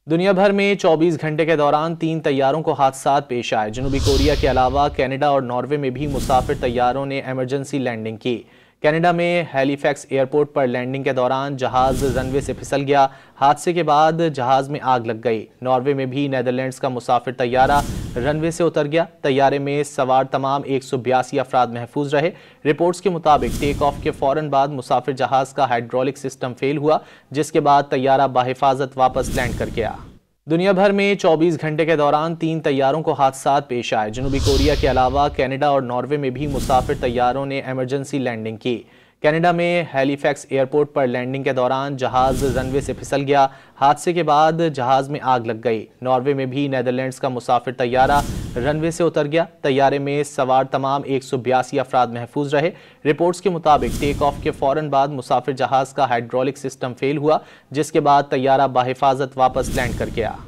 दुनिया भर में 24 घंटे के दौरान 3 तैयारों को हादसात पेश आए। जनूबी कोरिया के अलावा कनाडा और नॉर्वे में भी मुसाफिर तैयारों ने इमरजेंसी लैंडिंग की। कनाडा में हैलिफैक्स एयरपोर्ट पर लैंडिंग के दौरान जहाज रनवे से फिसल गया। हादसे के बाद जहाज में आग लग गई। नॉर्वे में भी नीदरलैंड्स का मुसाफिर तैयारा रनवे से उतर गया। तैयारे में सवार तमाम 182 अफराद महफूज रहे। रिपोर्ट्स के मुताबिक टेक ऑफ के फौरन बाद मुसाफिर जहाज का हाइड्रोलिक सिस्टम फेल हुआ, जिसके बाद तैयारा बाहिफाजत वापस लैंड कर गया। दुनिया भर में 24 घंटे के दौरान 3 तैयारों को हादसात पेश आए। जनूबी कोरिया के अलावा कनाडा और नॉर्वे में भी मुसाफिर तैयारों ने इमरजेंसी लैंडिंग की। कनाडा में हैलिफैक्स एयरपोर्ट पर लैंडिंग के दौरान जहाज रनवे से फिसल गया। हादसे के बाद जहाज में आग लग गई। नॉर्वे में भी नीदरलैंड्स का मुसाफिर तैयारा रनवे से उतर गया। तैयारे में सवार तमाम 182 अफराद महफूज रहे। रिपोर्ट्स के मुताबिक टेक ऑफ के फौरन बाद मुसाफिर जहाज का हाइड्रोलिक सिस्टम फेल हुआ, जिसके बाद तैयारा बाहिफाजत वापस लैंड कर गया।